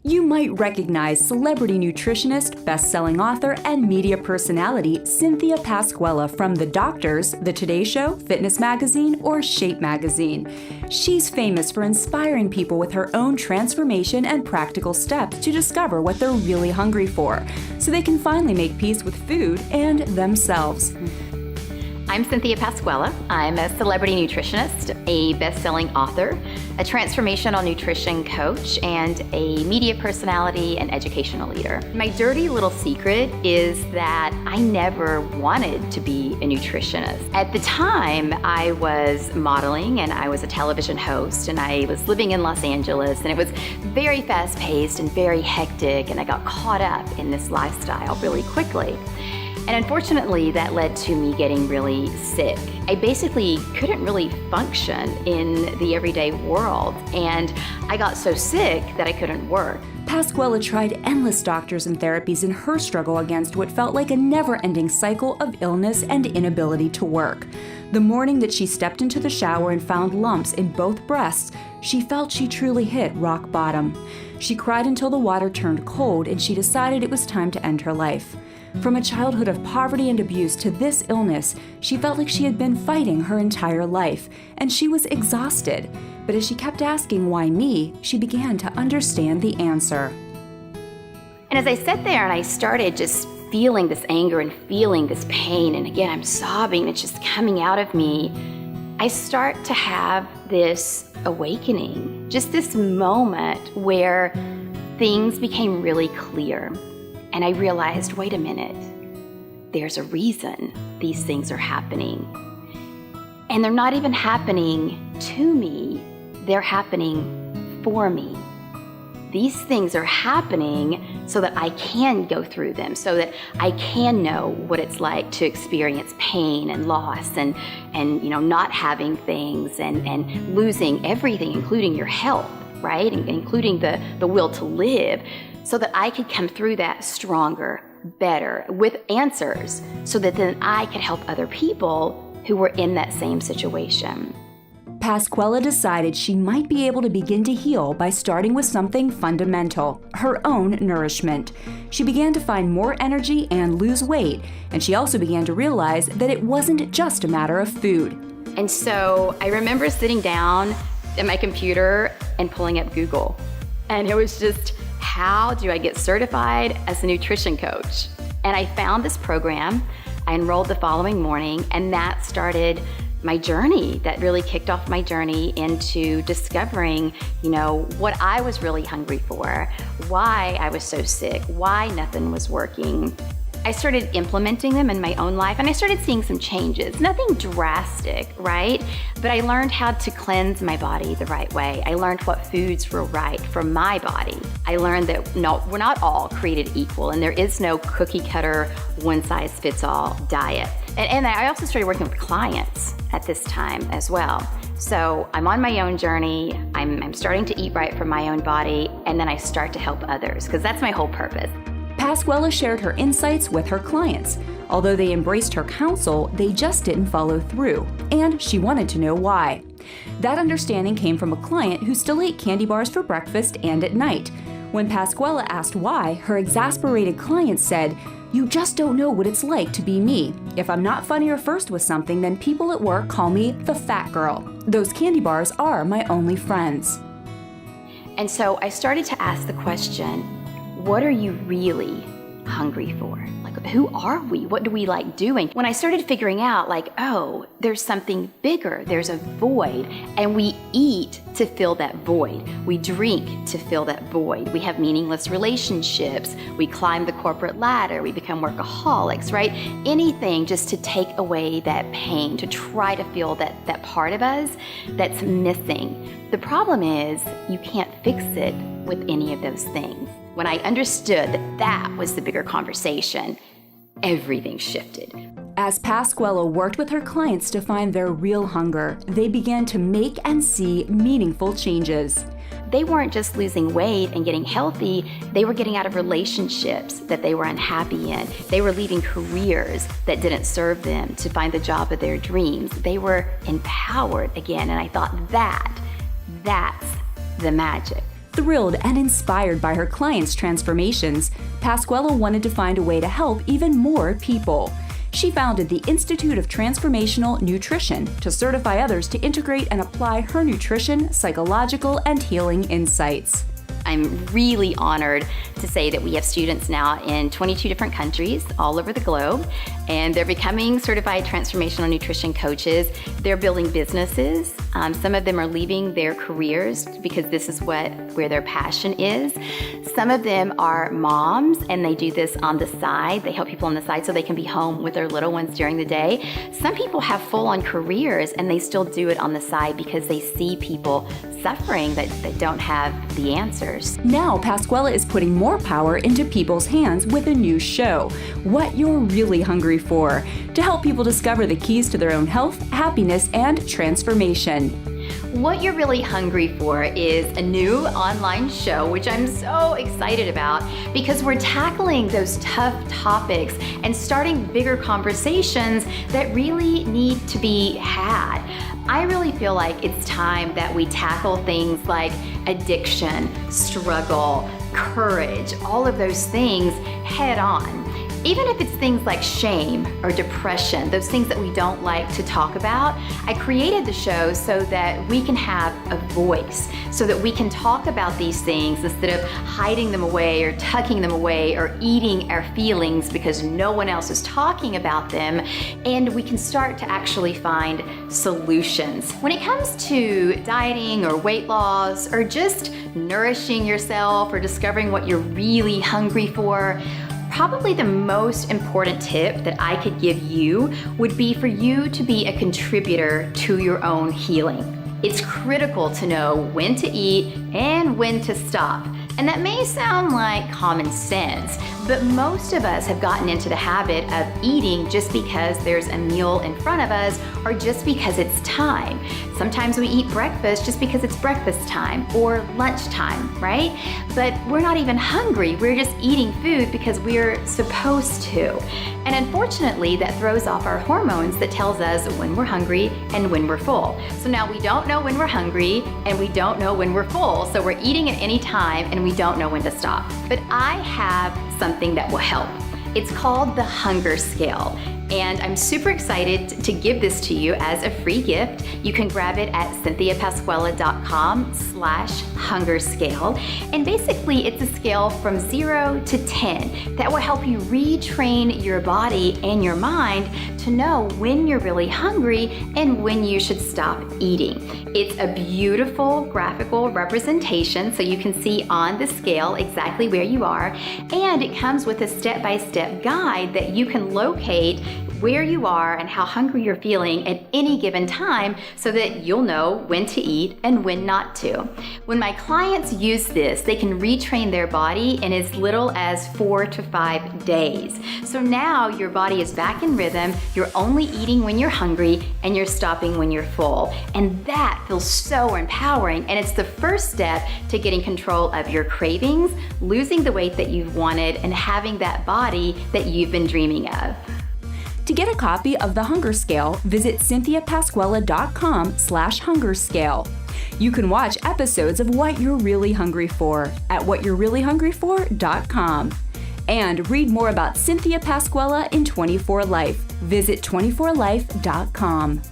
You might recognize celebrity nutritionist, best-selling author, and media personality Cynthia Pasquella from The Doctors, The Today Show, Fitness Magazine, or Shape Magazine. She's famous for inspiring people with her own transformation and practical steps to discover what they're really hungry for, so they can finally make peace with food and themselves. I'm Cynthia Pasquella. I'm a celebrity nutritionist, a best-selling author, a transformational nutrition coach, and a media personality and educational leader. My dirty little secret is that I never wanted to be a nutritionist. At the time, I was modeling and I was a television host and I was living in Los Angeles, and it was very fast-paced and very hectic, and I got caught up in this lifestyle really quickly. And unfortunately, that led to me getting really sick. I basically couldn't really function in the everyday world, and I got so sick that I couldn't work. Pasquella tried endless doctors and therapies in her struggle against what felt like a never-ending cycle of illness and inability to work. The morning that she stepped into the shower and found lumps in both breasts, she felt she truly hit rock bottom. She cried until the water turned cold, and she decided it was time to end her life. From a childhood of poverty and abuse to this illness, she felt like she had been fighting her entire life, and she was exhausted. But as she kept asking, "Why me?" she began to understand the answer. And as I sat there and I started just feeling this anger and feeling this pain, and again, I'm sobbing, it's just coming out of me, I start to have this awakening, just this moment where things became really clear. And I realized, wait a minute, there's a reason these things are happening. And they're not even happening to me, they're happening for me. These things are happening so that I can go through them, so that I can know what it's like to experience pain and loss and not having things and losing everything, including your health, right? And including the will to live, so that I could come through that stronger, better, with answers, so that then I could help other people who were in that same situation. Pasquella decided she might be able to begin to heal by starting with something fundamental, her own nourishment. She began to find more energy and lose weight, and she also began to realize that it wasn't just a matter of food. And so I remember sitting down at my computer and pulling up Google, and it was just, how do I get certified as a nutrition coach? And I found this program. I enrolled the following morning, and that started my journey. That really kicked off my journey into discovering, what I was really hungry for, why I was so sick, why nothing was working. I started implementing them in my own life, and I started seeing some changes. Nothing drastic, right? But I learned how to cleanse my body the right way. I learned what foods were right for my body. I learned that we're not all created equal, and there is no cookie cutter, one-size-fits-all diet. And I also started working with clients at this time as well. So I'm on my own journey. I'm starting to eat right for my own body, and then I start to help others, because that's my whole purpose. Pasquella shared her insights with her clients. Although they embraced her counsel, they just didn't follow through, and she wanted to know why. That understanding came from a client who still ate candy bars for breakfast and at night. When Pasquella asked why, her exasperated client said, "You just don't know what it's like to be me. If I'm not funny or first with something, then people at work call me the fat girl. Those candy bars are my only friends." And so I started to ask the question, what are you really hungry for? Like, who are we? What do we like doing? When I started figuring out, oh, there's something bigger, there's a void, and we eat to fill that void. We drink to fill that void. We have meaningless relationships. We climb the corporate ladder. We become workaholics, right? Anything just to take away that pain, to try to feel that part of us that's missing. The problem is you can't fix it with any of those things. When I understood that was the bigger conversation, everything shifted. As Pasquella worked with her clients to find their real hunger, they began to make and see meaningful changes. They weren't just losing weight and getting healthy, they were getting out of relationships that they were unhappy in. They were leaving careers that didn't serve them to find the job of their dreams. They were empowered again, and I thought that's the magic. Thrilled and inspired by her clients' transformations, Pasquella wanted to find a way to help even more people. She founded the Institute of Transformational Nutrition to certify others to integrate and apply her nutrition, psychological, and healing insights. I'm really honored to say that we have students now in 22 different countries all over the globe, and they're becoming certified transformational nutrition coaches. They're building businesses. Some of them are leaving their careers because this is where their passion is. Some of them are moms, and they do this on the side. They help people on the side so they can be home with their little ones during the day. Some people have full-on careers, and they still do it on the side because they see people suffering that don't have the answers. Now, Pasquella is putting more power into people's hands with a new show, What You're Really Hungry For, to help people discover the keys to their own health, happiness, and transformation. What You're Really Hungry For is a new online show, which I'm so excited about because we're tackling those tough topics and starting bigger conversations that really need to be had. I really feel like it's time that we tackle things like addiction, struggle, courage, all of those things head on. Even if it's things like shame or depression, those things that we don't like to talk about, I created the show so that we can have a voice, so that we can talk about these things instead of hiding them away or tucking them away or eating our feelings because no one else is talking about them, and we can start to actually find solutions. When it comes to dieting or weight loss or just nourishing yourself or discovering what you're really hungry for, probably the most important tip that I could give you would be for you to be a contributor to your own healing. It's critical to know when to eat and when to stop. And that may sound like common sense, but most of us have gotten into the habit of eating just because there's a meal in front of us or just because it's time. Sometimes we eat breakfast just because it's breakfast time or lunchtime, right? But we're not even hungry. We're just eating food because we're supposed to. And unfortunately, that throws off our hormones that tells us when we're hungry and when we're full. So now we don't know when we're hungry and we don't know when we're full. So we're eating at any time and we don't know when to stop. But I have something that will help. It's called the Hunger Scale. And I'm super excited to give this to you as a free gift. You can grab it at cynthiapasquella.com/hunger scale. And basically it's a scale from 0 to 10 that will help you retrain your body and your mind to know when you're really hungry and when you should stop eating. It's a beautiful graphical representation so you can see on the scale exactly where you are. And it comes with a step-by-step guide that you can locate where you are and how hungry you're feeling at any given time so that you'll know when to eat and when not to. When my clients use this, they can retrain their body in as little as 4 to 5 days. So now your body is back in rhythm, you're only eating when you're hungry and you're stopping when you're full. And that feels so empowering, and it's the first step to getting control of your cravings, losing the weight that you've wanted, and having that body that you've been dreaming of. To get a copy of the Hunger Scale, visit cynthiapasquella.com/hunger scale. You can watch episodes of What You're Really Hungry For at whatyou'reallyhungryfor.com. And read more about Cynthia Pasquella in 24 Life. Visit 24life.com.